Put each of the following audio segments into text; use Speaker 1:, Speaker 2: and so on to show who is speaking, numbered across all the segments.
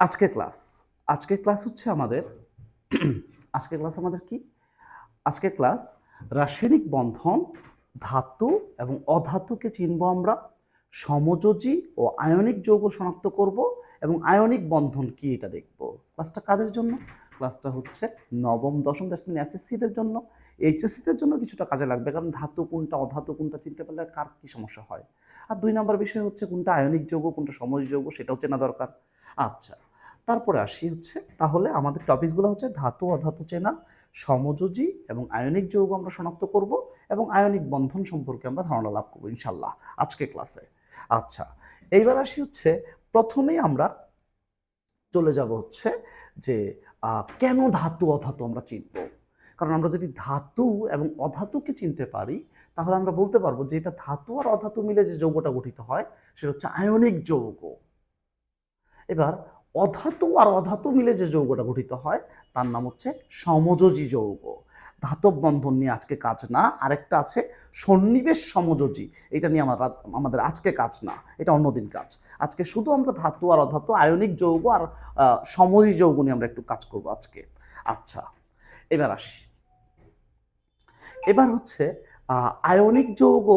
Speaker 1: আজকের ক্লাস আজকের ক্লাস হচ্ছে আমাদের আজকের ক্লাস আমাদের কি আজকের ক্লাস রাসায়নিক বন্ধন ধাতু এবং অধাতুকে চিনব আমরা সমযোজী ও আয়নিক যৌগ শনাক্ত করব এবং আয়নিক বন্ধন কি এটা দেখব। ক্লাসটা কাদের জন্য? ক্লাসটা হচ্ছে নবম দশম শ্রেণী এসএসসিদের জন্য, এইচএসসিদের জন্য কিছুটা কাজে লাগবে, কারণ ধাতু কোনটা অধাতু কোনটা চিনতে পারলে কার কি সমস্যা হয়। আর 2 নম্বর বিষয় হচ্ছে কোনটা আয়নিক যৌগ কোনটা সমযোজী যৌগ সেটাও চেনা দরকার। আচ্ছা, তারপরে আসি হচ্ছে তাহলে আমাদের টপিকসগুলো হচ্ছে ধাতু অধাতু চেনা, সমযোজী এবং আয়নিক যৌগ আমরা শনাক্ত করব এবং আয়নিক বন্ধন সম্পর্কে আমরা ধারণা লাভ করবো ইনশাল্লাহ আজকে ক্লাসে। আচ্ছা, এইবার আসি হচ্ছে প্রথমেই আমরা চলে যাব হচ্ছে যে কেন ধাতু অধাতু আমরা চিনব। কারণ আমরা যদি ধাতু এবং অধাতুকে চিনতে পারি তাহলে আমরা বলতে পারবো যে এটা ধাতু আর অধাতু মিলে যে যৌগটা গঠিত হয় সেটা হচ্ছে আয়নিক যৌগ। এবার অধাতু আর অধাতু মিলে যে যৌগটা গঠিত হয় তার নাম হচ্ছে সমযোজী যৌগ। ধাতব বন্ধন নিয়ে আজকে কাজ না, আরেকটা আছে সন্নিবেশ সমযোজী, এটা নিয়ে আমাদের আজকে কাজ না, এটা অন্যদিন কাজ। আজকে শুধু আমরা ধাতু আর অধাতু আয়নিক যৌগ আর সমযোজী যৌগ নিয়ে আমরা একটু কাজ করব আজকে। আচ্ছা, এবার আসি, এবার হচ্ছে আয়নিক যৌগ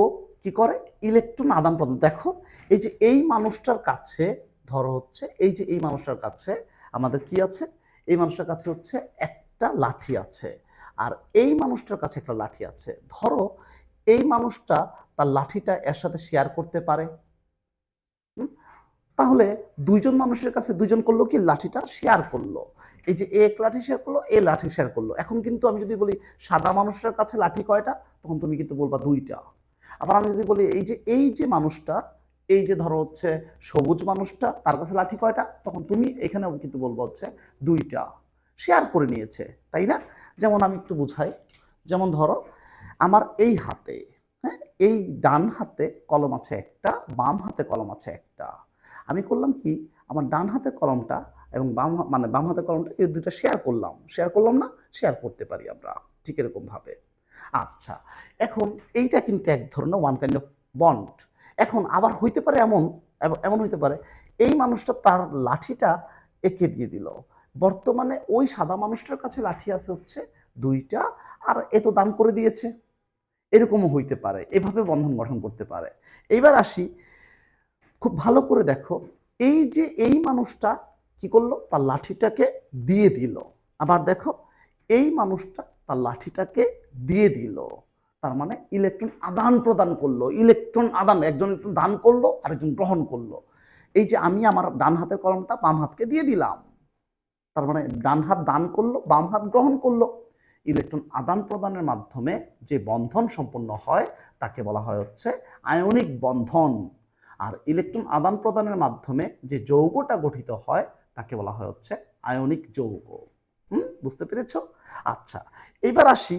Speaker 1: কি করে? ইলেকট্রন আদান প্রদান। দেখো এই যে এই মানুষটার কাছে, ধরো হচ্ছে এই যে এই মানুষটার কাছে আমাদের কি আছে, এই মানুষটার কাছে হচ্ছে একটা লাঠি আছে, আর এই মানুষটার কাছে একটা লাঠি আছে। ধরো এই মানুষটা তার লাঠিটা এর সাথে শেয়ার করতে পারে, তাহলে দুইজন মানুষের কাছে দুইজন করলো কি লাঠিটা শেয়ার করলো। এই যে এক লাঠি শেয়ার করলো, এ লাঠি শেয়ার করলো। এখন কিন্তু আমি যদি বলি সাদা মানুষটার কাছে লাঠি কয়টা, তখন তুমি কিন্তু বলবা দুইটা। আবার আমি যদি বলি এই যে মানুষটা, এই যে ধরো হচ্ছে সবুজ মানুষটা, তার কাছে লাঠি কয়টা, তখন তুমি এখানেও কিন্তু বলবো হচ্ছে দুইটা। শেয়ার করে নিয়েছে, তাই না? যেমন আমি একটু বুঝাই, যেমন ধরো আমার এই হাতে, হ্যাঁ, এই ডান হাতে কলম আছে একটা, বাম হাতে কলম আছে একটা। আমি করলাম কি, আমার ডান হাতে কলমটা এবং বাম হাতে কলমটা এই দুইটা শেয়ার করলাম না? শেয়ার করতে পারি আমরা ঠিক এরকম ভাবে। আচ্ছা, এখন এইটা কিন্তু এক ধরনের ওয়ান কাইন্ড অফ বন্ড। এখন আবার হইতে পারে এমন, এমন হইতে পারে এই মানুষটা তার লাঠিটা একে দিয়ে দিল। বর্তমানে ওই সাদা মানুষটার কাছে লাঠি আছে হচ্ছে দুইটা, আর এ তো দান করে দিয়েছে, এরকমও হইতে পারে, এভাবে বন্ধন গঠন করতে পারে। এইবার আসি, খুব ভালো করে দেখো, এই যে এই মানুষটা কি করলো, তার লাঠিটাকে দিয়ে দিল। আবার দেখো এই মানুষটা তার লাঠিটাকে দিয়ে দিল, তার মানে ইলেকট্রন আদান প্রদান করলো। ইলেকট্রন আদান, একজন ইলেকট্রন দান করলো আরেকজন গ্রহণ করলো। এই যে আমি আমার ডান হাতের কলমটা বাম হাতকে দিয়ে দিলাম, তার মানে ডান হাত দান করলো, বাম হাত গ্রহণ করলো। ইলেকট্রন আদান প্রদানের মাধ্যমে যে বন্ধন সম্পন্ন হয় তাকে বলা হয় হচ্ছে আয়নিক বন্ধন। আর ইলেকট্রন আদান প্রদানের মাধ্যমে যে যৌগটা গঠিত হয় তাকে বলা হয় হচ্ছে আয়নিক যৌগ। বুঝতে পেরেছ? আচ্ছা, এবার আসি,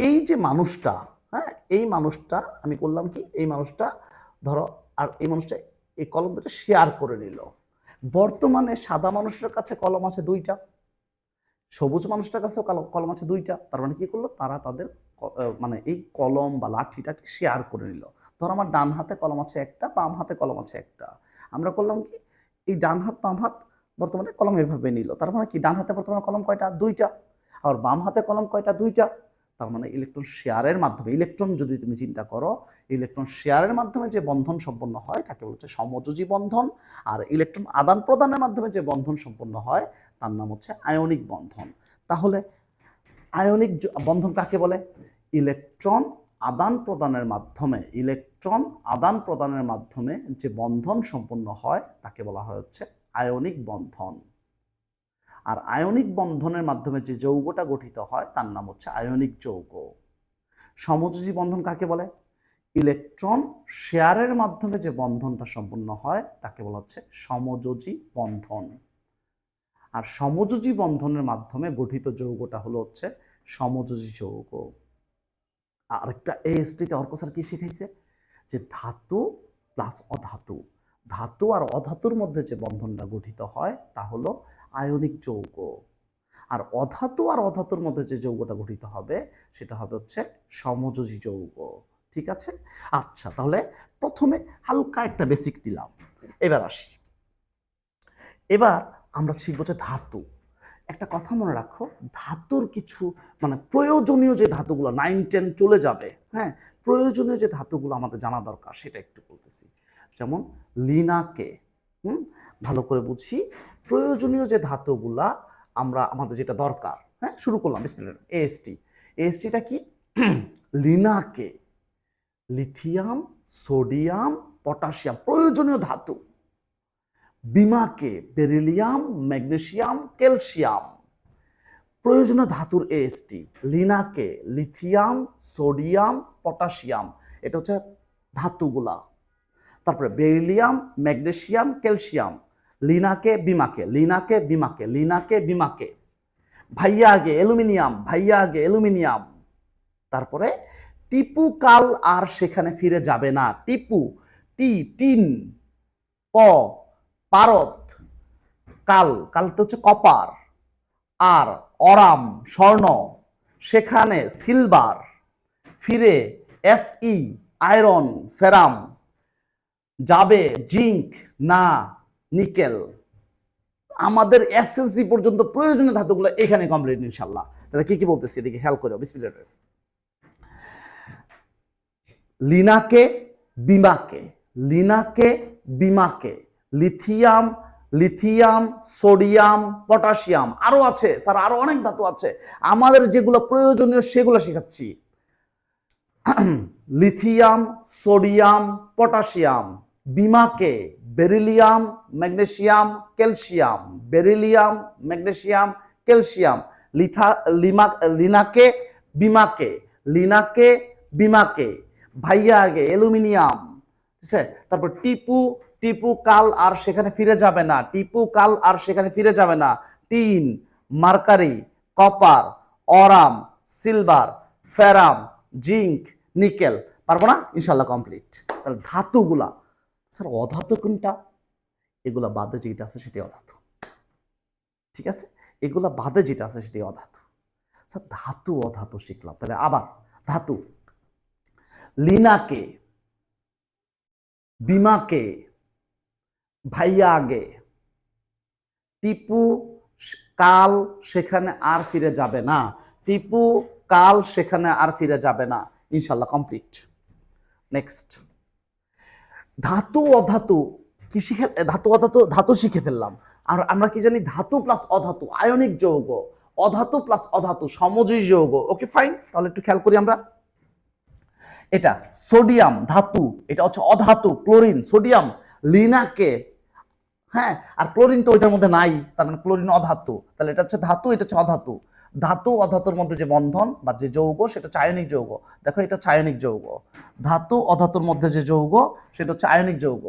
Speaker 1: এই যে মানুষটা, হ্যাঁ, এই মানুষটা আমি করলাম কি, এই মানুষটা ধরো, আর এই মানুষটা এই কলম দুটো শেয়ার করে নিল। বর্তমানে সাদা মানুষের কাছে কলম আছে দুইটা, সবুজ মানুষটার কাছেও কলম আছে দুইটা, তার মানে কি করলো, তারা তাদের মানে এই কলম বা লাঠিটাকে শেয়ার করে নিল। ধর আমার ডান হাতে কলম আছে একটা, বাম হাতে কলম আছে একটা। আমরা করলাম কি, এই ডান হাত বাম হাত বর্তমানে কলম এভাবে নিল, তার মানে কি ডান হাতে বর্তমানে কলম কয়টা, দুইটা, আর বাম হাতে কলম কয়টা, দুইটা। তার মানে ইলেকট্রন শেয়ারের মাধ্যমে, ইলেকট্রন যদি তুমি চিন্তা করো, ইলেকট্রন শেয়ারের মাধ্যমে যে বন্ধন সম্পন্ন হয় তাকে বলছে সমযোজী বন্ধন। আর ইলেকট্রন আদান প্রদানের মাধ্যমে যে বন্ধন সম্পন্ন হয় তার নাম হচ্ছে আয়নিক বন্ধন। তাহলে আয়নিক বন্ধন কাকে বলে? ইলেকট্রন আদান প্রদানের মাধ্যমে, ইলেকট্রন আদান প্রদানের মাধ্যমে যে বন্ধন সম্পন্ন হয় তাকে বলা হয় হচ্ছে আয়নিক বন্ধন। আর আয়নিক বন্ধনের মাধ্যমে যে যৌগটা গঠিত হয় তার নাম হচ্ছে আয়নিক যৌগ। সমযোজী বন্ধন কাকে বলে? ইলেকট্রন শেয়ারের মাধ্যমে যে বন্ধনটা সম্পন্ন হয় তাকে বলা হচ্ছে সমযোজী বন্ধন। আর সমযোজী বন্ধনের মাধ্যমে গঠিত যৌগটা হলো হচ্ছে সমযোজী যৌগ। আরেকটা এএসটিতে অর্ক স্যার কি শিখাইছে, যে ধাতু প্লাস অধাতু, ধাতু আর অধাতুর মধ্যে যে বন্ধনটা গঠিত হয় তা হলো আয়নিক যৌগ। আর অধাতু আর অধাতুর মধ্যে যে যৌগটা গঠিত হবে সেটা হবে হচ্ছে সমযোজী যৌগ। ঠিক আছে? আচ্ছা, তাহলে প্রথমে হালকা একটা বেসিক দিলাম। এবার আসি, এবার আমরা শিখবো যে ধাতু। একটা কথা মনে রাখো, ধাতুর কিছু মানে প্রয়োজনীয় যে ধাতুগুলো 9-10 চলে যাবে, হ্যাঁ, প্রয়োজনীয় যে ধাতুগুলো আমাদের জানা দরকার সেটা একটু বলতেছি। যেমন লিনাকে, ভালো করে বুঝি, প্রয়োজনীয় যে ধাতুগুলা আমাদের যেটা দরকার, হ্যাঁ, শুরু করলাম বিসমিল্লাহ। এএসটি, এএসটিটা কি? লিনাকে, লিথিয়াম, সোডিয়াম, পটাশিয়াম, প্রয়োজনীয় ধাতু। বিমাকে, বেরিলিয়াম, ম্যাগনেসিয়াম, ক্যালসিয়াম, প্রয়োজনীয় ধাতুর এএসটি। লিনাকে, লিথিয়াম, সোডিয়াম, পটাশিয়াম, এটা হচ্ছে ধাতুগুলা। তারপরে বেরিলিয়াম, ম্যাগনেসিয়াম, ক্যালসিয়াম, লিনাকে, বিমাকে, লিনাকে, বিমাকে, লিনাকে, বিমাকে। ভাইয়া আগে অ্যালুমিনিয়াম, ভাইয়া আগে অ্যালুমিনিয়াম। তারপরে টিপু কাল আর সেখানে ফিরে যাবে না। টিপু, টিন, প পারদ, কাল, কালতে হচ্ছে কপার, আর অরাম স্বর্ণ, সেখানে সিলভার, ফিরে Fe আয়রন ফেরাম, যাবে জিঙ্ক না নিকেল। আমাদের এসএসসি পর্যন্ত প্রয়োজনীয় ধাতুগুলো এখানে কমপ্লিট ইনশাআল্লাহ। তাহলে কি কি বলতেছি এদিকে খেয়াল করো বিসমিল্লাহ। লিনাকে, বিমাকে, লিনাকে, বিমাকে, লিথিয়াম, লিথিয়াম, সোডিয়াম, পটাশিয়াম, আরো আছে স্যার, আরো অনেক ধাতু আছে, আমাদের যেগুলো প্রয়োজনীয় সেগুলো শেখাচ্ছি। Lithium, sodium, potassium. বিমাকে, beryllium, magnesium, calcium, beryllium, magnesium, calcium. লিনাকে, বিমাকে, লিনাকে, বিমাকে। ভাইয়া আগে অ্যালুমিনিয়াম, ঠিক আছে। তারপর টিপু, টিপু কাল আর সেখানে ফিরে যাবে না, টিপু কাল আর সেখানে ফিরে যাবে না। Tin, mercury, copper, aurum, silver, ফেরাম, zinc, nickel. পারবো না ইনশাল্লাহ কমপ্লিট। তাহলে ধাতুগুলা, স্যার অধাতু কোনটা? এগুলা বাদে যেটা আছে সেটাই অধাতু, ঠিক আছে, এগুলা বাদে যেটা আছে সেটাই অধাতু। স্যার ধাতু অধাতু শিখলাম, তাহলে আবার ধাতু। লিনাকে, বিমাকে, ভাইয়া আগে, টিপু কাল সেখানে আর ফিরে যাবে না, টিপু কাল সেখানে আর ফিরে যাবে না। ইনশাল্লাহ কমপ্লিট। নেক্সট, ধাতু অধাতু কি শিখে, ধাতু অধাতু, ধাতু শিখে ফেললাম। আর আমরা কি জানি? ধাতু প্লাস অধাতু আয়নিক যৌগ, অধাতু প্লাস অধাতু সমযোজী যৌগ। ওকে ফাইন, তাহলে একটু খেয়াল করি আমরা। এটা সোডিয়াম ধাতু, এটা হচ্ছে অধাতু ক্লোরিন, সোডিয়াম। লিনাকে, হ্যাঁ, আর ক্লোরিন তো ওইটার মধ্যে নাই, তার মানে ক্লোরিন অধাতু, তাহলে এটা হচ্ছে ধাতু, এটা হচ্ছে অধাতু। ধাতু অধাতুর মধ্যে যে বন্ধন বা যে যৌগ সেটা হচ্ছে আয়নিক যৌগ। দেখো এটা হচ্ছে আয়নিক যৌগ। ধাতু অধাতুর মধ্যে যে যৌগ সেটা হচ্ছে আয়নিক যৌগ।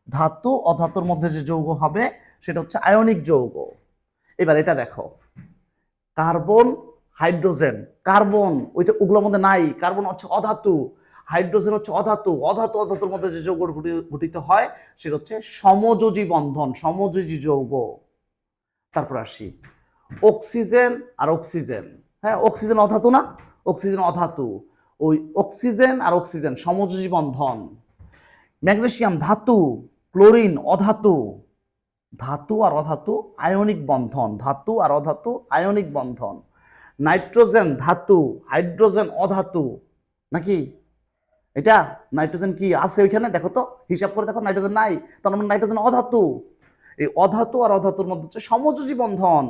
Speaker 1: ধাতু অধাতুর মধ্যে যে যৌগ হবে সেটা হচ্ছে আয়নিক যৌগ। এবার এটা দেখো, কার্বন, হাইড্রোজেন, কার্বন ওইটা ওগুলোর মধ্যে নাই, কার্বন হচ্ছে অধাতু, হাইড্রোজেন হচ্ছে অধাতু। অধাতু অধাতুর মধ্যে যে যৌগ গঠিত হয় সেটা হচ্ছে সমযোজী বন্ধন, সমযোজী যৌগ। তারপর আসি অক্সিজেন আর অক্সিজেন, হ্যাঁ, অক্সিজেন অধাতু না? অক্সিজেন অধাতু, ওই অক্সিজেন আর অক্সিজেন সমযোজী বন্ধন। ম্যাগনেসিয়াম ধাতু, ক্লোরিন অধাতু, ধাতু আর অধাতু আয়নিক বন্ধন, ধাতু আর অধাতু আয়নিক বন্ধন। নাইট্রোজেন ধাতু, হাইড্রোজেন অধাতু, নাকি? এটা নাইট্রোজেন কি আছে ওইখানে? দেখো তো, হিসাব করে দেখো, নাইট্রোজেন নাই, তার মানে নাইট্রোজেন অধাতু। এই অধাতু আর অধাতুর মধ্যে হচ্ছে সমযোজী বন্ধন।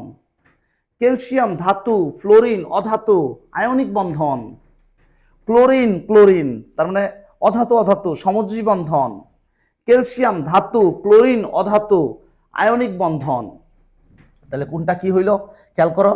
Speaker 1: ক্যালসিয়াম ধাতু, ফ্লোরিন অধাতু আয়নিক বন্ধন। ক্লোরিন, ক্লোরিন তার মানে অধাতু অধাতু সমযোজী বন্ধন। ক্যালসিয়াম ধাতু, ক্লোরিন অধাতু আয়নিক বন্ধন। তাহলে কোনটা কি হইল খেয়াল করো।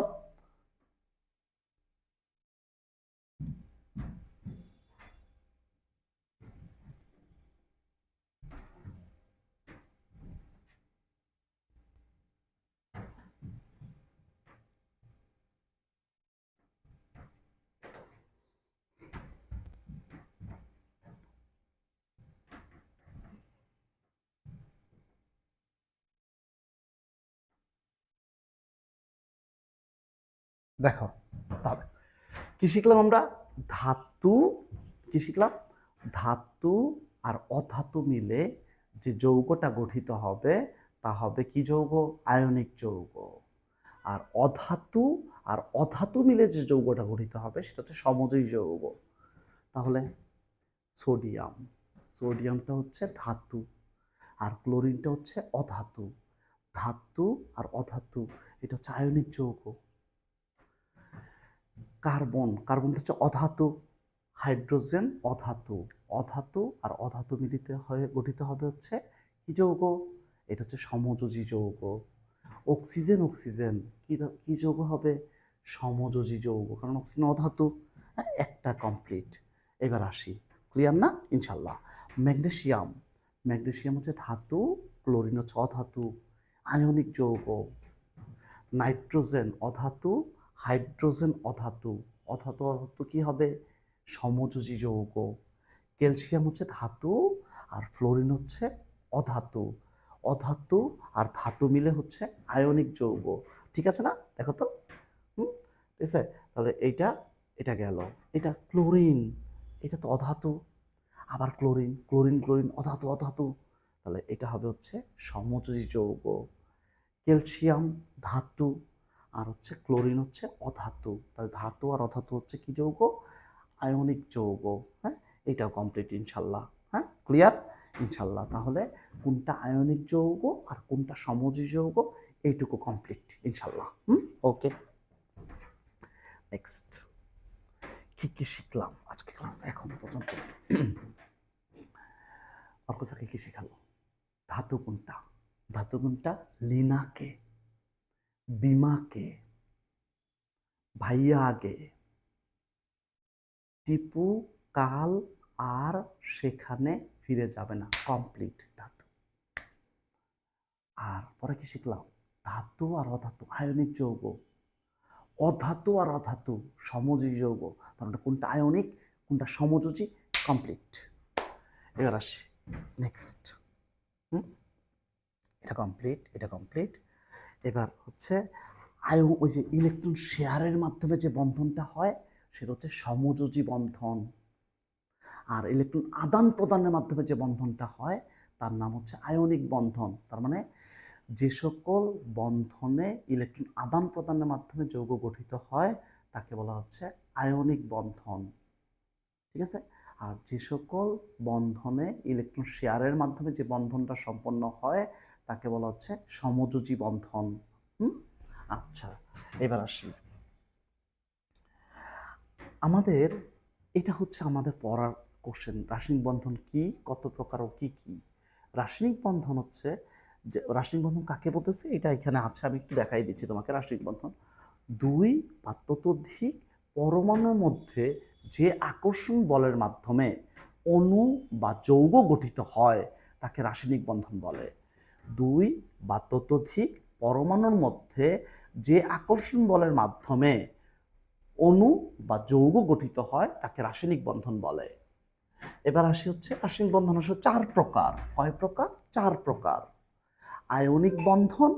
Speaker 1: দেখো তাহলে কি শিখলাম আমরা? ধাতু, কি শিখলাম? ধাতু আর অধাতু মিলে যে যৌগটা গঠিত হবে তা হবে কি যৌগ? আয়নিক যৌগ। আর অধাতু মিলে যে যৌগটা গঠিত হবে সেটা হচ্ছে সমযোজী যৌগ। তাহলে সোডিয়ামটা হচ্ছে ধাতু, আর ক্লোরিনটা হচ্ছে অধাতু। ধাতু আর অধাতু এটা হচ্ছে আয়নিক যৌগ। কার্বনটা হচ্ছে অধাতু, হাইড্রোজেন অধাতু আর অধাতু মিলিত হয়ে গঠিত হবে হচ্ছে কি যৌগ? এটা হচ্ছে সমযোজী যৌগ। অক্সিজেন কি যৌগ হবে? সমযোজী যৌগ, কারণ অক্সিজেন অধাতু। হ্যাঁ, একটা কমপ্লিট। এবার আসি, ক্লিয়ার না? ইনশাল্লাহ। ম্যাগনেসিয়াম হচ্ছে ধাতু, ক্লোরিন হচ্ছে অধাতু, আয়নিক যৌগ। নাইট্রোজেন অধাতু, হাইড্রোজেন অধাতু অধাতু কি হবে? সমযোজী যৌগ। ক্যালসিয়াম হচ্ছে ধাতু, আর ফ্লোরিন হচ্ছে অধাতু আর ধাতু মিলে হচ্ছে আয়নিক যৌগ। ঠিক আছে না? দেখো তো, ঠিক আছে। তাহলে এটা গেল। এটা ক্লোরিন, এটা তো অধাতু। আবার ক্লোরিন অধাতু। তাহলে এটা হবে হচ্ছে সমযোজী যৌগ। ক্যালসিয়াম ধাতু, আর হচ্ছে ক্লোরিন হচ্ছে অধাতু। তাহলে ধাতু আর অধাতু হচ্ছে কি যৌগ? আয়নিক যৌগ। হ্যাঁ, এটাও কমপ্লিট ইনশাল্লাহ। হ্যাঁ, ক্লিয়ার ইনশাল্লাহ। তাহলে কোনটা আয়নিক যৌগ আর কোনটা সমযোজী যৌগ এইটুকু কমপ্লিট ইনশাল্লাহ। ওকে, নেক্সট কি শিখলাম আজকে ক্লাস এখন পর্যন্ত? অর্কসাকে কি শেখালো? ধাতু কোনটা? লিনাকে, বিমাকে, ভাইয়া আগে, টিপু কাল আর সেখানে ফিরে যাবে না, কমপ্লিট ধাতু। আর পরে কি শিখলাম? ধাতু আর অধাতু আয়নিক যৌগ, অধাতু আর অধাতু সমযোজী যৌগ। তার মানে কোনটা আয়নিক কোনটা সমযোজী, কমপ্লিট। এবার আসি নেক্সট। এটা কমপ্লিট। এবার হচ্ছে ওই যে ইলেকট্রন শেয়ারের মাধ্যমে যে বন্ধনটা হয় সেটা হচ্ছে সমযোজী বন্ধন। আর ইলেকট্রন আদান প্রদানের মাধ্যমে যে বন্ধনটা হয় তার নাম হচ্ছে আয়নিক বন্ধন। তার মানে যে সকল বন্ধনে ইলেকট্রন আদান প্রদানের মাধ্যমে যৌগ গঠিত হয় তাকে বলা হচ্ছে আয়নিক বন্ধন। ঠিক আছে? আর যে সকল বন্ধনে ইলেকট্রন শেয়ারের মাধ্যমে যে বন্ধনটা সম্পন্ন হয় তাকে বলা হচ্ছে সমযোজী বন্ধন। আচ্ছা, এবার আসি। আমাদের এটা হচ্ছে আমাদের পড়ার কোশ্চেন, রাসায়নিক বন্ধন কি, কত প্রকার ও কি কি। রাসায়নিক বন্ধন হচ্ছে যে রাসায়নিক বন্ধন কাকে বলতেছে এটা এখানে আছে, আমি একটু দেখাই দিচ্ছি তোমাকে। রাসায়নিক বন্ধন দুই বা ততোধিক পরমাণুর মধ্যে যে আকর্ষণ বলের মাধ্যমে অণু বা যৌগ গঠিত হয় তাকে রাসায়নিক বন্ধন বলে। দুই বা ততোধিক পরমাণুর মধ্যে যে আকর্ষণ বলের মাধ্যমে অণু বা যৌগ গঠিত হয় তাকে রাসায়নিক বন্ধন বলে। এবার আসি হচ্ছে রাসায়নিক বন্ধন হচ্ছে 4 প্রকার। কয় প্রকার? 4 প্রকার। আয়নিক বন্ধন,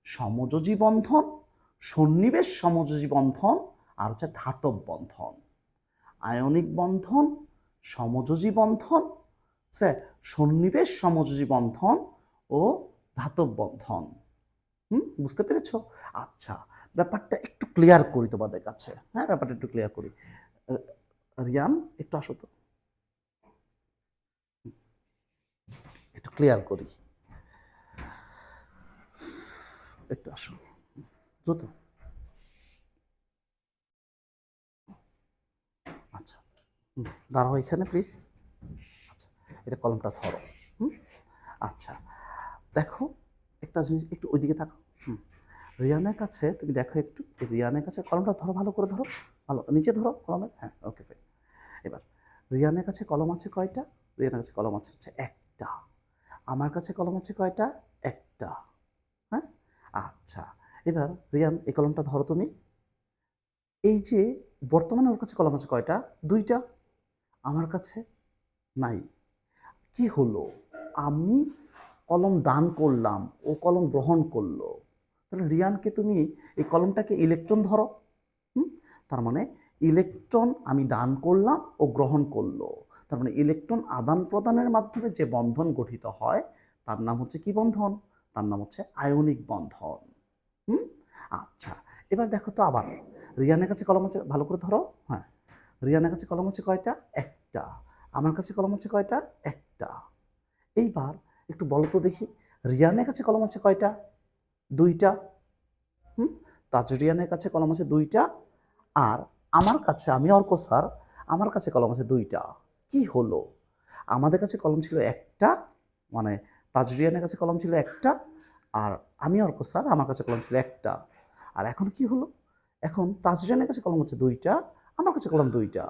Speaker 1: সমযোজী বন্ধন, সন্নিবেশ সমযোজী বন্ধন, আর হচ্ছে ধাতব বন্ধন। আয়নিক বন্ধন, সমযোজী বন্ধন, সন্নিবেশ সমযোজী বন্ধন ও ধাতব বন্ধন। বুঝতে পেরেছো? আচ্ছা, ব্যাপারটা একটু ক্লিয়ার করি তোমাদের কাছে। হ্যাঁ, ব্যাপারটা একটু ক্লিয়ার করি। রিয়ান একটু আসো তো, একটু ক্লিয়ার করি, একটু আসো দ্রুত। আচ্ছা, দাঁড়াও এখানে প্লিজ। আচ্ছা, এটা কলমটা ধরো। আচ্ছা, দেখো একটা জিনিস, একটু ওইদিকে থাকো। রিয়ানের কাছে তুমি দেখো একটু, রিয়ানের কাছে কলমটা ধরো, ভালো করে ধরো, ভালো নিচে ধরো কলমের। হ্যাঁ, ওকে ফাইন। এবার রিয়ানের কাছে কলম আছে কয়টা? রিয়ানের কাছে কলম আছে হচ্ছে একটা। আমার কাছে কলম আছে কয়টা? একটা। হ্যাঁ, আচ্ছা। এবার রিয়ান এই কলমটা ধরো তুমি। এই যে বর্তমানে ওর কাছে কলম আছে কয়টা? দুইটা। আমার কাছে নাই। কি হলো? আমি কলম দান করলাম, ও কলম গ্রহণ করলো। তাহলে রিয়ানকে তুমি এই কলমটাকে ইলেকট্রন ধরো। তার মানে ইলেকট্রন আমি দান করলাম, ও গ্রহণ করলো। তার মানে ইলেকট্রন আদান প্রদানের মাধ্যমে যে বন্ধন গঠিত হয় তার নাম হচ্ছে কি বন্ধন? তার নাম হচ্ছে আয়নিক বন্ধন। আচ্ছা, এবার দেখো তো আবার রিয়ানের কাছে কলম আছে, ভালো করে ধরো। হ্যাঁ, রিয়ানের কাছে কলম আছে কয়টা? একটা। আমার কাছে কলম আছে কয়টা? একটা। এইবার একটু বলো তো দেখি, রিয়ানের কাছে কলম আছে কয়টা? দুইটা। তাজরিয়ানের কাছে কলম আছে দুইটা, আর আমার কাছে, আমি অর্ক স্যার, আমার কাছে কলম আছে দুইটা। কি হলো? আমাদের কাছে কলম ছিল একটা, মানে তাজরিয়ানের কাছে কলম ছিল একটা, আর আমি অর্ক স্যার, আমার কাছে কলম ছিল একটা। আর এখন কি হলো? এখন তাজরিয়ানের কাছে কলম হচ্ছে দুইটা, আমার কাছে কলম দুইটা।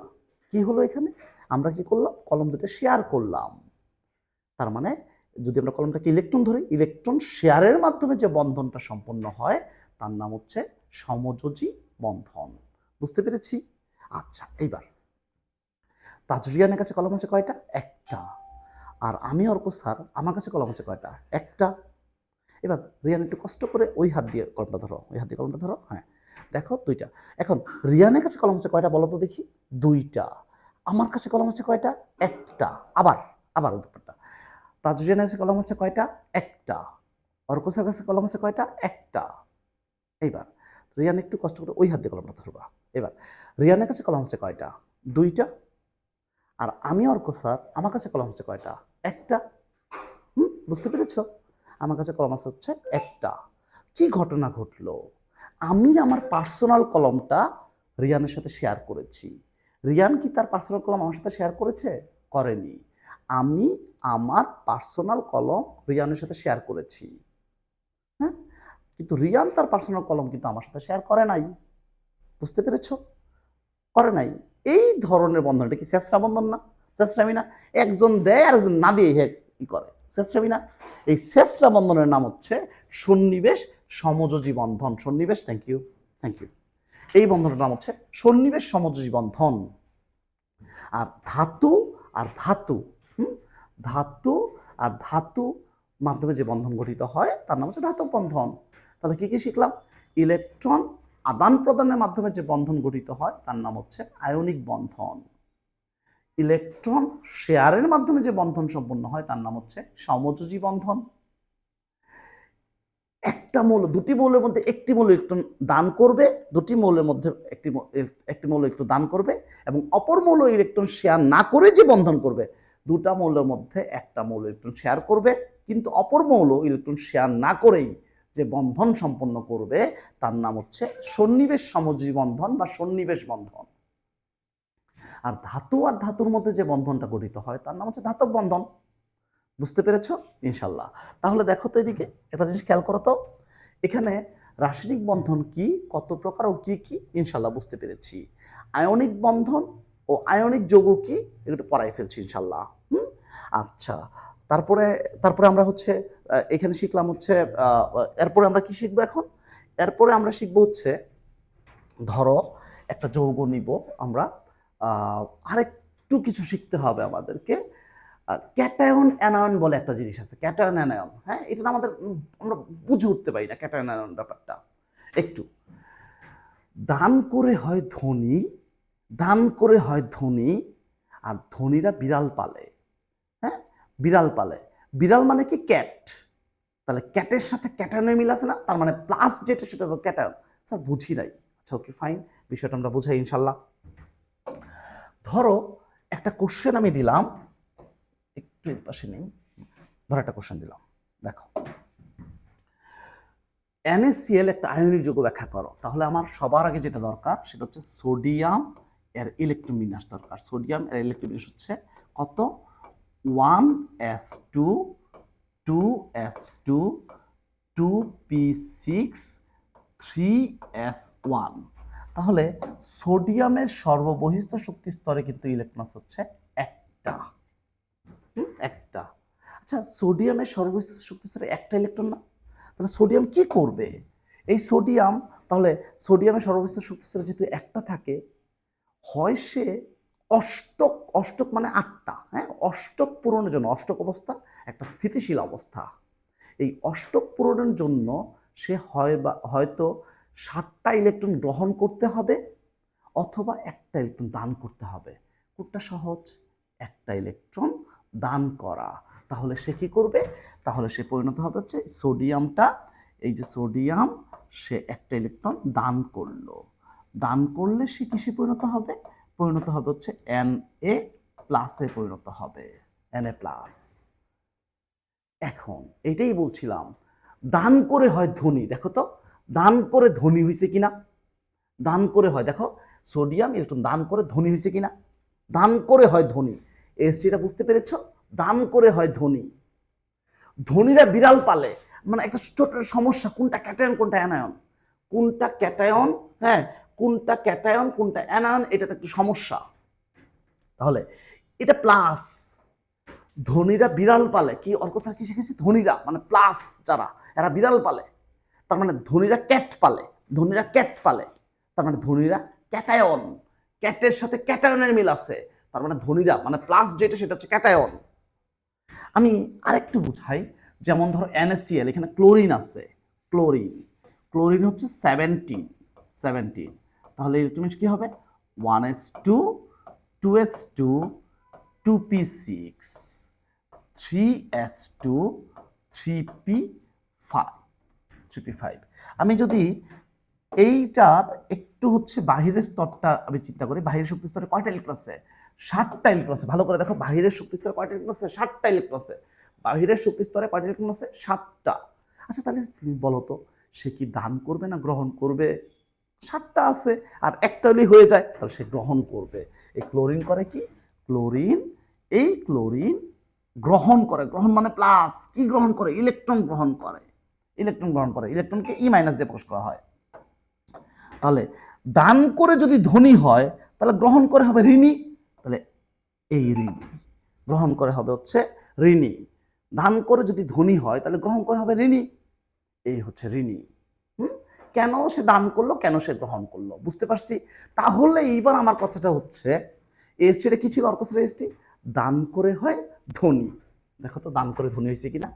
Speaker 1: কি হলো এখানে? আমরা কি করলাম? কলম দুটো শেয়ার করলাম। তার মানে যদি আমরা কলমটাকে ইলেকট্রন ধরি, ইলেকট্রন শেয়ারের মাধ্যমে যে বন্ধনটা সম্পন্ন হয় তার নাম হচ্ছে সমযোজী বন্ধন। বুঝতে পেরেছি? আচ্ছা, এইবার তাজরিয়ানের কাছে কলম আছে কয়টা? একটা। আর আমি অর্ক স্যার, আমার কাছে কলম আছে কয়টা? একটা। এবার রিয়ান একটু কষ্ট করে ওই হাত দিয়ে কলমটা ধরো, ওই হাত দিয়ে কলমটা ধরো। হ্যাঁ, দেখো দুইটা। এখন রিয়ানের কাছে কলম আছে কয়টা বলো তো দেখি? দুইটা। আমার কাছে কলম আছে কয়টা? একটা। আবার আবার ব্যাপারটা, তাজরিয়ানের কাছে কলম আছে কয়টা? একটা। অর্ক স্যারের কাছে কলম আছে কয়টা? একটা। এইবার রিয়ান একটু কষ্ট করে ওই হাত দিয়ে কলমটা ধরবা। এবার রিয়ানের কাছে কলম আছে কয়টা? দুইটা। আর আমি অর্ক স্যার, আমার কাছে কলম আছে কয়টা? একটা। বুঝতে পেরেছ? আমার কাছে কলম আছে হচ্ছে একটা। কি ঘটনা ঘটলো? আমি আমার পার্সোনাল কলমটা রিয়ানের সাথে শেয়ার করেছি। রিয়ান কি তার পার্সোনাল কলম আমার সাথে শেয়ার করেছে? করেনি। আমি আমার পার্সোনাল কলম রিয়ানের সাথে শেয়ার করেছি। হ্যাঁ, কিন্তু রিয়ান তার পার্সোনাল কলম কিন্তু আমার সাথে শেয়ার করে নাই। বুঝতে পেরেছ? করে নাই। এই ধরনের বন্ধনটা কি শেষরা বন্ধন না? শেষরামি না? একজন দেয় আর একজন না দিয়ে কি করে? শেষরামি না? এই শেষরা বন্ধনের নাম হচ্ছে সন্নিবেশ সমযোজী বন্ধন। সন্নিবেশ, থ্যাংক ইউ, থ্যাংক ইউ। এই বন্ধনের নাম হচ্ছে সন্নিবেশ সমযোজী বন্ধন। আর ধাতু আর ধাতু, ধাতু আর ধাতু মাধ্যমে যে বন্ধন গঠিত হয় তার নাম হচ্ছে ধাতব বন্ধন। তাহলে কি কি শিখলাম? ইলেকট্রন আদান প্রদানের মাধ্যমে যে বন্ধন গঠিত হয় তার নাম হচ্ছে আয়নিক বন্ধন। ইলেকট্রন শেয়ারের মাধ্যমে যে বন্ধন সম্পন্ন হয় তার নাম হচ্ছে সমযোজী বন্ধন। একটা মৌল, দুটি মৌলের মধ্যে একটি মৌল ইলেকট্রন দান করবে, দুটি মৌলের মধ্যে একটি মৌল ইলেকট্রন দান করবে, এবং অপর মৌল ইলেকট্রন শেয়ার না করে যে বন্ধন করবে, দুটা মৌলের মধ্যে একটা মৌল ইলেকট্রন শেয়ার করবে, কিন্তু অপর মৌল ইলেকট্রন শেয়ার না করেই যে বন্ধন সম্পন্ন করবে তার নাম হচ্ছে সন্নিবেশ সমযোজী বন্ধন বা সন্নিবেশ বন্ধন। আর ধাতু আর ধাতুর মধ্যে যে বন্ধনটা গঠিত হয় তার নাম হচ্ছে ধাতব বন্ধন। বুঝতে পেরেছ? ইনশাল্লাহ। তাহলে দেখো তো এদিকে একটা জিনিস খেয়াল করো তো, এখানে রাসায়নিক বন্ধন কি, কত প্রকার ও কি কি ইনশাল্লাহ বুঝতে পেরেছি। আয়নিক বন্ধন ও আয়নিক যৌগ কি এগুলো পড়াই ফেলছি ইনশাল্লাহ। আচ্ছা, তারপরে তারপরে আমরা হচ্ছে এখানে শিখলাম হচ্ছে এরপরে আমরা কি শিখবো এখন? এরপরে আমরা শিখবো হচ্ছে, ধরো একটা যৌগ নিব আমরা, আরেকটু কিছু শিখতে হবে আমাদেরকে। ক্যাটায়ন অ্যানায়ন বলে একটা জিনিস আছে, ক্যাটায়ন অ্যানায়ন। হ্যাঁ, এটা আমাদের আমরা বুঝে উঠতে পারি না ক্যাটায়ন অ্যানায়ন ব্যাপারটা। একটু দান করে হয় ধনী, দান করে হয় ধনী, আর ধনীরা বিড়াল পালে। হ্যাঁ, বিড়াল পালে। বিড়াল মানে কি? ক্যাট। তাহলে ক্যাটের সাথে ক্যাটায়নের মিল আছে না? তার মানে প্লাস যেটা সেটা হলো ক্যাটায়ন। স্যার বুঝি নাই। আচ্ছা, ওকে ফাইন, বিষয়টা আমরা বুঝাই ইনশাল্লাহ। ধরো একটা কোশ্চেন আমি দিলাম, একটু এর পাশে নেই। ধরো একটা কোশ্চেন দিলাম, দেখো NaCl একটা আয়নিক যৌগ ব্যাখ্যা করো। তাহলে আমার সবার আগে যেটা দরকার সেটা হচ্ছে সোডিয়াম এর ইলেকট্রন বিন্যাস দরকার। সোডিয়াম এর ইলেকট্রন বিন্যাস হচ্ছে কত? 1s2 2s2 2p6 3s1। তাহলে সোডিয়ামের সর্ববহিস্থ শক্তি স্তরে কিন্তু ইলেকট্রন হচ্ছে একটা। একটা। আচ্ছা, সোডিয়ামের সর্ববহিস্থ শক্তি স্তরে একটা ইলেকট্রন না? তাহলে সোডিয়াম কি করবে? এই সোডিয়াম, তাহলে সোডিয়ামের সর্ববহিস্থ শক্তি স্তরে যেহেতু একটা থাকে, হয় সে অষ্টক, অষ্টক মানে আটটা, হ্যাঁ, অষ্টক পূরণের জন্য, অষ্টক অবস্থা একটা স্থিতিশীল অবস্থা, এই অষ্টক পূরণের জন্য সে হয় বা হয়তো 7টা ইলেকট্রন গ্রহণ করতে হবে অথবা একটা ইলেকট্রন দান করতে হবে। কোনটা সহজ? একটা ইলেকট্রন দান করা। তাহলে সে কি করবে, তাহলে সে পরিণত হবে হচ্ছে সোডিয়ামটা, এই যে সোডিয়াম সে একটা ইলেকট্রন দান করলো, দান করলে সে কিসে পরিণত হবে, পরিণত হবে হচ্ছে Na প্লাসে পরিণত হবে, Na প্লাস। এখন এটাই বলছিলাম, দান করে হয় ধনী, দেখো তো দান করে ধনী হয়েছে কিনা, দান করে হয়, দেখো সোডিয়াম ইলেকট্রন দান করে ধনী হয়েছে কিনা, দান করে হয় ধনী, এসটিটা বুঝতে পেরেছ, দান করে হয় ধনী। ধনীরা বিড়াল পালে, মানে একটা ছোট সমস্যা, কোনটা ক্যাটায়ন কোনটা অ্যানায়ন, কোনটা ক্যাটায়ন, হ্যাঁ কোনটা ক্যাটায়ন কোনটা অ্যানায়ন, এটাতে একটু সমস্যা। তাহলে এটা প্লাস, ধনীরা বিড়াল পালে, কি অর্ক স্যার কি শিখেছি, ধনীরা মানে প্লাস যারা, এরা বিড়াল পালে, তার মানে ধনীরা ক্যাট পালে, ধনীরা ক্যাট পালে, তার মানে ধনীরা ক্যাটায়ন, ক্যাটের সাথে ক্যাটায়নের মিল আছে, তার মানে ধনীরা মানে প্লাস যেটা সেটা হচ্ছে ক্যাটায়ন। আমি আরেকটু বুঝাই, যেমন ধরো NaCl, এখানে ক্লোরিন আছে, ক্লোরিন, ক্লোরিন হচ্ছে 17, তাহলে ইলেকট্রন কি হবে 1s2 2s2 2p6 3s2 3p5। আমি যদি এইটার একটু হচ্ছে বাহিরের স্তরটা আমি চিন্তা করি, বাহিরের শক্তি স্তরে কয়টা ইলেকট্রন আছে, 7টা ইলেকট্রন আছে। ভালো করে দেখো, বাহিরের শক্তি স্তরে কয়টা ইলেকট্রন আছে, 7টা ইলেকট্রন আছে। বাহিরের শক্তি স্তরে কয়টা ইলেকট্রন আছে, 7টা। আচ্ছা তাহলে তুমি বলো তো, সে কি দান করবে না গ্রহণ করবে, 7টা আছে আর একটা হলেই হয়ে যায়, তাহলে সে গ্রহণ করবে। এই ক্লোরিন করে কি, ক্লোরিন, এই ক্লোরিন গ্রহণ করে, গ্রহণ মানে প্লাস, কি গ্রহণ করে, ইলেকট্রন গ্রহণ করে, ইলেকট্রন গ্রহণ করে, ইলেকট্রনকে ই মাইনাস দিয়ে প্রকাশ করা হয়। তাহলে দান করে যদি ধনী হয় তাহলে গ্রহণ করে হবে ঋণী, তাহলে এই ঋণী, গ্রহণ করে হবে হচ্ছে ঋণী। দান করে যদি ধনী হয় তাহলে গ্রহণ করে হবে ঋণী, এই হচ্ছে ঋণী। কেন সে দান করলো, কেন সে গ্রহণ করলো, বুঝতে পারছি। তাহলে এইবার আমার কথাটা হচ্ছে, এসটিটা কি ছিল অর্কসের এসটি, দান করে হয় ধনী। দেখো তো দান করে ধনী হয়েছে কিনা।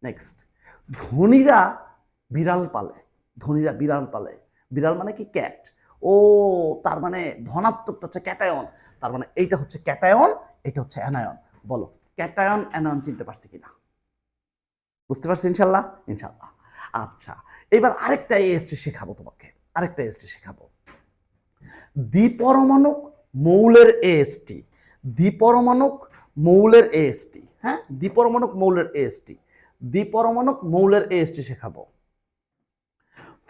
Speaker 1: নেক্সট, ধনীরা বিড়াল পালে, ধনীরা বিড়াল পালে, বিড়াল মানে কি ক্যাট, ও তার মানে ধনাত্মকটা হচ্ছে ক্যাটায়ন, তার মানে এইটা হচ্ছে ক্যাটায়ন, এটা হচ্ছে অ্যানায়ন। বলো ক্যাটায়ন অ্যানায়ন চিনতে পারছি কিনা, বুঝতে পারছি ইনশাল্লাহ, ইনশাল্লাহ। আচ্ছা এবার আরেকটা এসটি শেখাবো তোমাকে, আরেকটা এসটি শেখাবো, দ্বিপরমাণুক মৌলের এএসটি, দ্বিপরমাণুক মৌলের এএসটি, হ্যাঁ দ্বিপরমাণুক মৌলের এএসটি, দ্বিপরমাণুক মৌলের এএসটি শেখাবো।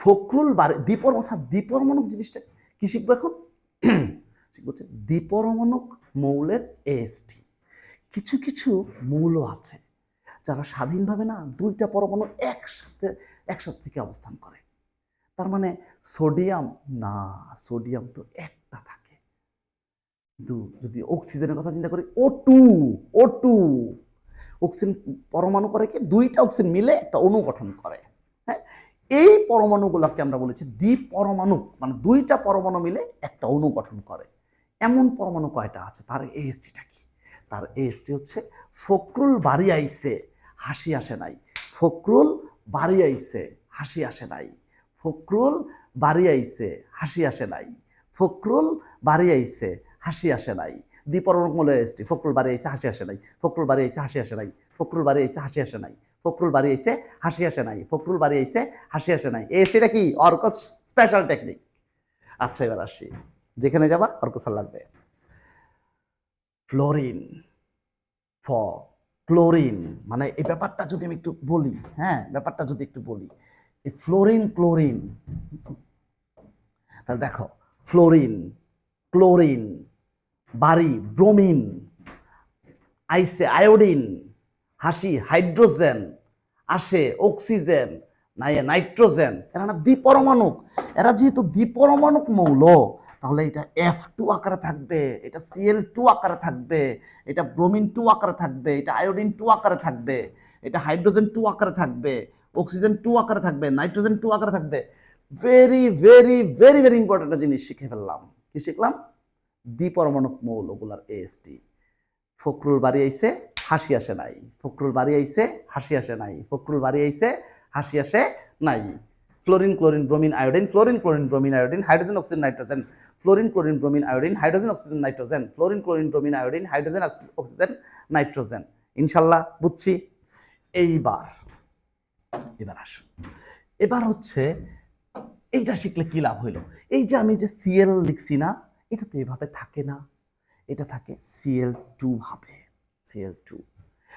Speaker 1: ফখরুল বারে দ্বিপরমাণুক জিনিসটা কি শিখবো এখন, শিখবো হচ্ছে দ্বিপরমাণুক মৌলের এএসটি। কিছু কিছু মৌল আছে যারা স্বাধীনভাবে না দুইটা পরমাণু একসাথে থেকে অবস্থান করে, তার মানে সোডিয়াম না, সোডিয়াম তো একটা থাকে, কিন্তু যদি অক্সিজেনের কথা চিন্তা করি O2 অক্সিজেন পরমাণু করে কি, দুইটা অক্সিজেন মিলে একটা অণু গঠন করে, হ্যাঁ এই পরমাণুগুলোকে আমরা বলেছি দ্বিপরমাণু, মানে দুইটা পরমাণু মিলে একটা অণু গঠন করে। এমন পরমাণু কয়টা আছে, তার এএসটিটা কি, তার এএসটি হচ্ছে ফখরুল বাড়ি আইছে হাসি আসে নাই, ফখরুল বাড়ি আইছে হাসি আসে নাই, ফখরুল বাড়ি আইছে হাসি আসে নাই, ফখরুল বাড়ি আইছে হাসি আসে নাই। দ্বিপরমাণুক মৌলের এএসটি, ফখরুল বাড়ি আইছে হাসি আসে নাই, ফখরুল বাড়ি আইছে হাসি আসে নাই, ফখরুল বাড়ি আইছে হাসি আসে নাই, ফখরুল বাড়ি আইছে হাসি আসে নাই, ফখরুল বাড়ি আইছে হাসি আসে নাই। সেটা কি অর্কস স্পেশাল টেকনিক। আচ্ছা এবার আসি, যেখানে যাবা অর্কসাল লাগবে। ফ্লোরিন, ক্লোরিন, মানে এই ব্যাপারটা যদি আমি একটু বলি, হ্যাঁ ব্যাপারটা যদি একটু বলি, এই ফ্লোরিন ক্লোরিন, তাহলে দেখো ফ্লোরিন, ক্লোরিন, বাড়ি ব্রোমিন, আইসে আয়োডিন, হাসি হাইড্রোজেন, আসে অক্সিজেন, নাই নাইট্রোজেন, এরা না দ্বিপরমাণুক। এরা যেহেতু দ্বিপরমাণুক মৌল, তাহলে এটা F2 আকারে থাকবে, এটা Cl2 আকারে থাকবে, এটা ব্রোমিন 2 আকারে থাকবে, এটা আয়োডিন 2 আকারে থাকবে, এটা হাইড্রোজেন 2 আকারে থাকবে, অক্সিজেন 2 আকারে থাকবে, নাইট্রোজেন 2 আকারে থাকবে। Very very very very important একটা জিনিস শিখে ফেললাম। কি শিখলাম, দ্বিপরমাণুক মৌলগুলার এএসটি। ফখরুল বাড়ি আইছে হাসি আসে নাই, ফখরুল বাড়ি আইছে হাসি আসে নাই, ফখরুল বাড়ি আইছে হাসি আসে নাই। Fluorine chlorine bromine iodine, fluorine chlorine bromine iodine, hydrogen oxygen nitrogen, fluorine chlorine bromine iodine, hydrogen oxygen nitrogen, fluorine chlorine bromine iodine, hydrogen oxygen nitrogen. ইনশাল্লাহ বুঝছি। এইবার আসুন, এবার হচ্ছে এইটা শিখলে কি লাভ হইলো? এই যে আমি যে সিএল লিখছি না, এটা তো এভাবে থাকে না, এটা থাকে Cl2 ভাবে, Cl2।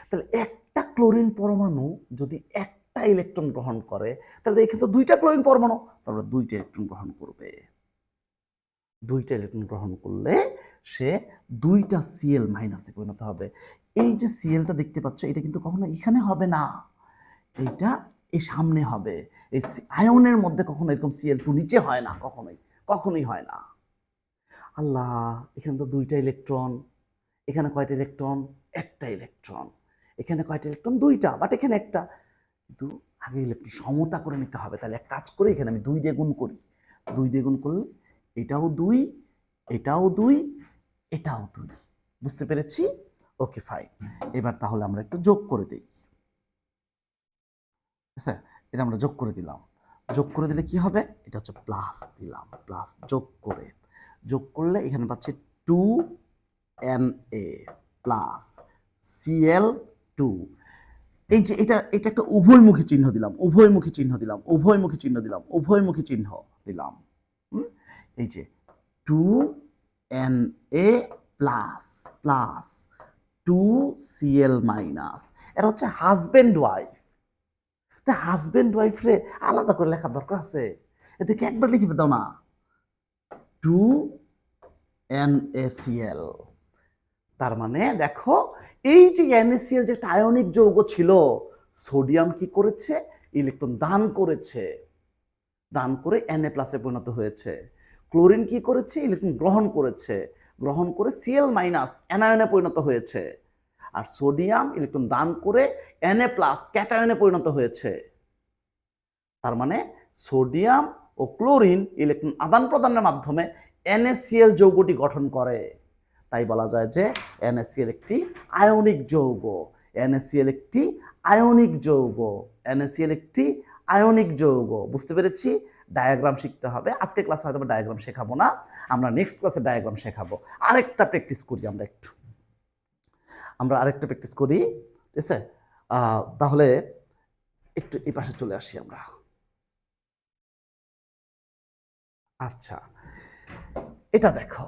Speaker 1: তাহলে একটা ক্লোরিন পরমাণু যদি একটা ইলেকট্রন গ্রহণ করে, তাহলে এখানে তো দুইটা ক্লোরিন পরমাণু, তাহলে দুইটা ইলেকট্রন গ্রহণ করবে। দুইটা ইলেকট্রন গ্রহণ করলে সে দুইটা Cl মাইনাসে পরিণত হবে। এই যে Clটা দেখতে পাচ্ছ, এটা কিন্তু কখনো এখানে হবে না, এটা এই সামনে হবে। এই আয়নের মধ্যে কখনো এরকম Cl2 নিচে হয় না, কখনোই হয় না। আল্লাহ, এখানে তো দুইটা ইলেকট্রন, এখানে কয়টা ইলেকট্রন? একটা ইলেকট্রন। এখানে কয়টা ইলেকট্রন? দুইটা, বাট এখানে একটা। কিন্তু আগে ইলেকট্রন সমতা করে নিতে হবে। তাহলে এক কাজ করে এখানে আমি 2 দিয়ে গুণ করি। 2 দিয়ে গুণ করলে এটাও 2, এটাও 2, এটাও 2। বুঝতে পেরেছি? Okay fine. এবার তাহলে আমরা একটু যোগ করে দিই। স্যার, এটা আমরা যোগ করে দিলাম। যোগ করে দিলে কি হবে? এটা হচ্ছে প্লাস দিলাম, প্লাস যোগ করলে এখানে পাচ্ছি 2Na প্লাস Cl2। এই যে এটা একটা উভয়মুখী চিহ্ন দিলাম, উভয়মুখী চিহ্ন দিলাম। এই যে 2Na plus plus 2Cl minus. এর হচ্ছে হাজবেন্ড ওয়াইফ। তা হাজবেন্ড ওয়াইফ রে আলাদা করে লেখার দরকার আছে? এদেরকে একবার লিখে দাও না, 2NaCl। তার মানে দেখো, এই যে NaCl যে আয়নিক যৌগ ছিল, সোডিয়াম কি করেছে? ইলেকট্রন দান করেছে, দান করে Na প্লাসে পরিণত হয়েছে। ক্লোরিন কি করেছে? ইলেকট্রন গ্রহণ করে Cl মাইনাস অ্যানায়নে পরিণত হয়েছে। আর সোডিয়াম ইলেকট্রন দান করে Na প্লাস ক্যাটায়নে পরিণত হয়েছে। তার মানে সোডিয়াম ও ক্লোরিন ইলেকট্রন আদান প্রদানের মাধ্যমে NaCl যৌগটি গঠন করে। তাই বলা যায় যে NaCl একটি আয়নিক যৌগ। বুঝতে পেরেছি? ডায়াগ্রাম শিখতে হবে। আজকে ক্লাসে হয়তো ডায়াগ্রাম শেখাবো না, আমরা নেক্সট ক্লাসে ডায়াগ্রাম শেখাবো। আরেকটা প্র্যাকটিস করি ঠিক আছে? তাহলে একটু এই পাশে চলে আসি আমরা। আচ্ছা, এটা দেখো,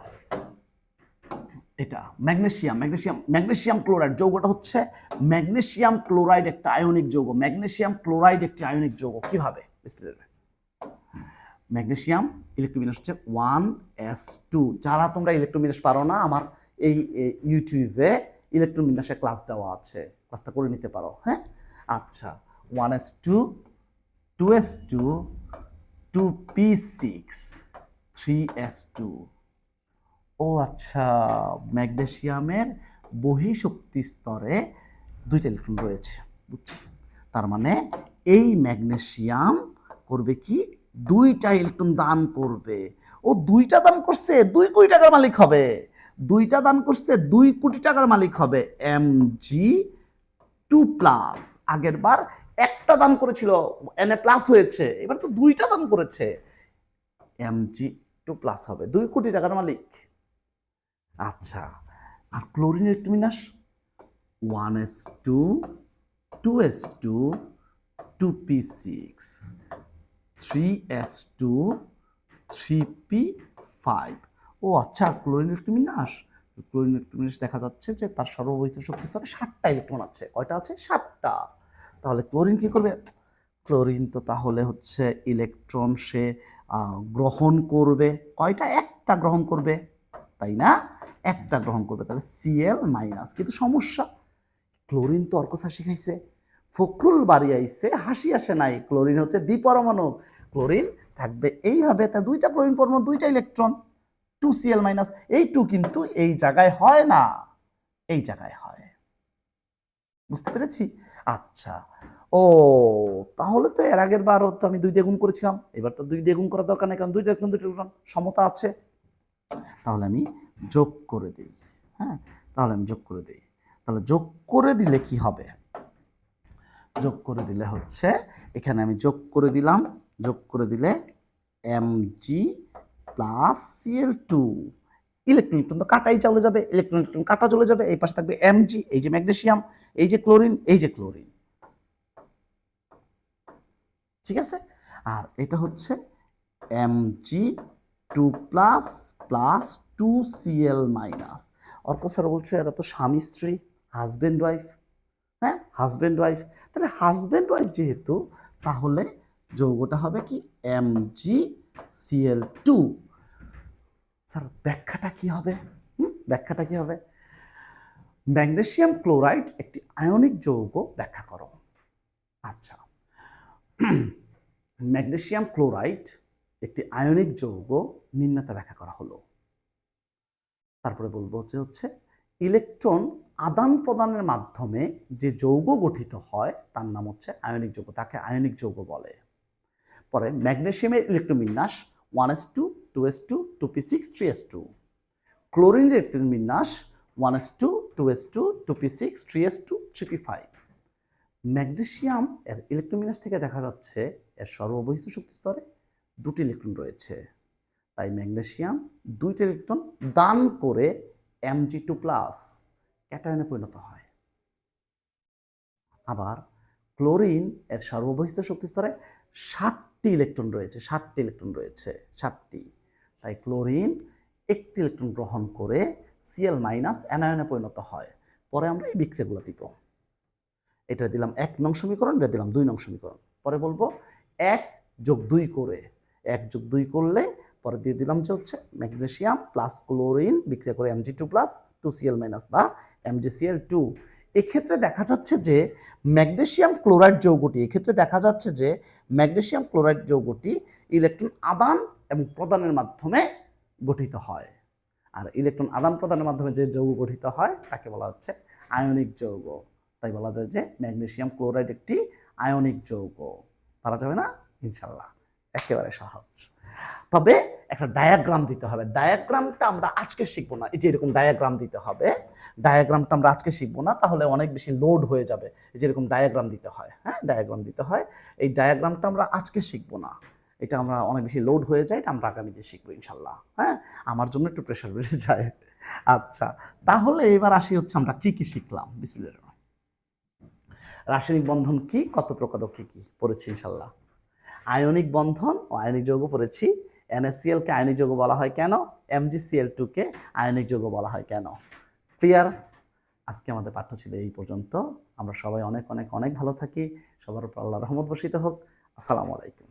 Speaker 1: এটা ম্যাগনেসিয়াম ক্লোরাইড যৌগটা হচ্ছে ম্যাগনেসিয়াম ক্লোরাইড একটা আয়নিক যৌগ। কিভাবে? ম্যাগনেসিয়াম ইলেকট্রোবিন্যাস হচ্ছে 1s2। যারা তোমরা ইলেকট্রোবিন্যাস পারো না, আমার এই ইউটিউবে ইলেকট্রোবিন্যাসের ক্লাস দেওয়া আছে, ক্লাসটা করে নিতে পারো। হ্যাঁ, আচ্ছা, 1s2, 2s2, 2p6, 3s2। ও আচ্ছা, ম্যাগনেসিয়ামের বহিঃশক্তি স্তরে দুইটা ইলেকট্রন রয়েছে, বুঝছি। তার মানে এই ম্যাগনেসিয়াম করবে কি? দুইটা ইলেকট্রন দান করবে। ও দুইটা দান করছে, 2 কোটি টাকার মালিক হবে। দুইটা দান করছে, 2 কোটি টাকার মালিক হবে। Mg2 plus. আগের বার একটা দান করেছিল, Na প্লাস হয়েছে, এবার তো দুইটা দান করেছে, Mg2 প্লাস হবে, 2 কোটি টাকার মালিক। আচ্ছা, আর chlorine ইলেকট্রোবিন্যাস 1s2, 2s2, 2p6, 3s2, 3p5। ও আচ্ছা, ক্লোরিন ইলেকট্রোবিন্যাস দেখা যাচ্ছে যে তার সর্ববহিত শক্তি স্তরে 7টা ইলেকট্রন আছে। কয়টা আছে? 7টা। তাহলে ক্লোরিন কি করবে? ক্লোরিন তো তাহলে হচ্ছে ইলেকট্রন সে গ্রহণ করবে। কয়টা? একটা গ্রহণ করবে, তাই না? একটা গ্রহণ করবে, তাহলে Cl মাইনাস। কিন্তু সমস্যা, ক্লোরিন তো অর্কসা শিখাইছে, ফখরুল বাড়ি আইছে, হাসি আসে নাই। ক্লোরিন হচ্ছে দ্বিপরমাণু, ক্লোরিন থাকবে এইভাবে। তা দুইটা ক্লোরিন পরমাণু, দুইটা ইলেকট্রন, 2Cl মাইনাস। এই 2 কিন্তু এই জায়গায় হয় না, এই জায়গায় হয়। বুঝতে পেরেছি? আচ্ছা, ও তাহলে তো এর আগের বার তো আমি 2 দিয়ে গুণ করেছিলাম, এবার তো 2 দিয়ে গুণ করার দরকার নেই, কারণ দুইটা ইলেকট্রন সমতা আছে। তাহলে আমি যোগ করে দিই। হ্যাঁ, তাহলে যোগ করে দিলে কি হবে? যোগ করে দিলে হচ্ছে, এখানে আমি যোগ করে দিলে Mg plus Cl2 electron electron তো কাটাই চলে যাবে, ইলেকট্রন ইলেকট্রন কাটা চলে যাবে, এই পাশে থাকবে Mg, এই যে ম্যাগনেসিয়াম, এই যে ক্লোরিন, এই যে ক্লোরিন, ঠিক আছে। আর এটা হচ্ছে Mg2 plus plus 2Cl minus. Arka sir বলছে এরা তো স্বামী স্ত্রী, হাজবেন্ড ওয়াইফ, হ্যাঁ হাজবেন্ড ওয়াইফ, তাহলে হাজবেন্ড ওয়াইফ যেহেতু, তাহলে যৌগটা হবে কি MgCl2। স্যার ব্যাখ্যাটা কি হবে? ব্যাখ্যাটা কি হবে? ম্যাগনেসিয়াম ক্লোরাইড একটি আয়নিক যৌগ, ব্যাখ্যা করো। আচ্ছা, ম্যাগনেসিয়াম ক্লোরাইড একটি আয়নিক যৌগ, নিম্নতা ব্যাখ্যা করা হলো। তারপরে বলবো হচ্ছে ইলেকট্রন আদান প্রদানের মাধ্যমে যে যৌগ গঠিত হয় তার নাম হচ্ছে আয়নিক যৌগ, তাকে আয়নিক যৌগ বলে। পরে ম্যাগনেসিয়ামের ইলেকট্রন বিন্যাস 1s2 2s2 2p6 3s2। ক্লোরিনের electron বিন্যাস 1s2 2s2 2p6 3s2 3p5। Magnesium এর ইলেকট্রন বিন্যাস থেকে দেখা যাচ্ছে এর সর্ববহিস্থ শক্তি স্তরে 2টি ইলেকট্রন রয়েছে, তাই ম্যাগনেসিয়াম 2টি ইলেকট্রন দান করে Mg2 প্লাস ক্যাটায়নে পরিণত হয়। আবার ক্লোরিন এর সর্ববহিস্থ শক্তি স্তরে 7টি ইলেকট্রন রয়েছে, 7টি ইলেকট্রন রয়েছে, 7টি, তাই ক্লোরিন একটি ইলেকট্রন গ্রহণ করে Cl মাইনাস অ্যানায়নে পরিণত হয়। পরে আমরা এই বিক্রিয়াগুলো দিব, এটা দিলাম 1 নং সমীকরণ, এটা দিলাম 2 নং সমীকরণ। পরে বলবো 1 যোগ 2 করে, 1 যোগ 2 করলে পরে দিয়ে দিলাম যে হচ্ছে ম্যাগনেসিয়াম প্লাস ক্লোরিন বিক্রিয়া করে Mg2 প্লাস 2Cl মাইনাস বা MgCl2। এক্ষেত্রে দেখা যাচ্ছে যে ম্যাগনেসিয়াম ক্লোরাইড যৌগটি, এক্ষেত্রে দেখা যাচ্ছে যে ম্যাগনেসিয়াম ক্লোরাইড যৌগটি ইলেকট্রন আদান এবং প্রদানের মাধ্যমে গঠিত হয়। আর ইলেকট্রন আদান প্রদানের মাধ্যমে যে যৌগ গঠিত হয় তাকে বলা হচ্ছে আয়নিক যৌগ। তাই বলা যায় যে ম্যাগনেসিয়াম ক্লোরাইড একটি আয়নিক যৌগ। পারা যাবে না? ইনশাল্লাহ, একেবারে সহজ। তবে একটা ডায়াগ্রাম দিতে হবে, ডায়াগ্রামটা আমরা আজকে শিখবো না। এই যে এরকম ডায়াগ্রাম দিতে হবে, ডায়াগ্রামটা আমরা আজকে শিখবো না, তাহলে অনেক বেশি লোড হয়ে যাবে। এই যে এরকম ডায়াগ্রাম দিতে হয়, হ্যাঁ ডায়াগ্রাম দিতে হয়, এই ডায়াগ্রামটা আমরা আজকে শিখবো না, এটা আমরা অনেক বেশি লোড হয়ে যায়, এটা আমরা আগামীতে শিখবো ইনশাল্লাহ। হ্যাঁ, আমার জন্য একটু প্রেশার বেড়ে যায়। আচ্ছা, তাহলে এবার আসি হচ্ছে আমরা কি কি শিখলাম। বিসমিল্লাহির রহমানির রহিম। রাসায়নিক বন্ধন কি, কত প্রকার, কি কি পড়েছি ইনশাল্লাহ। আয়নিক বন্ধন ও আয়নিক যৌগ পড়েছি। NaCl কে আয়নিক যৌগ বলা হয় কেন, MgCl2 কে আয়নিক যৌগ বলা হয় কেন। ক্লিয়ার? আজকে আমাদের পাঠ্য ছিল এই পর্যন্ত। আমরা সবাই অনেক অনেক অনেক ভালো থাকি। সবার উপর আল্লাহর রহমত বর্ষিত হোক। আসসালামু আলাইকুম।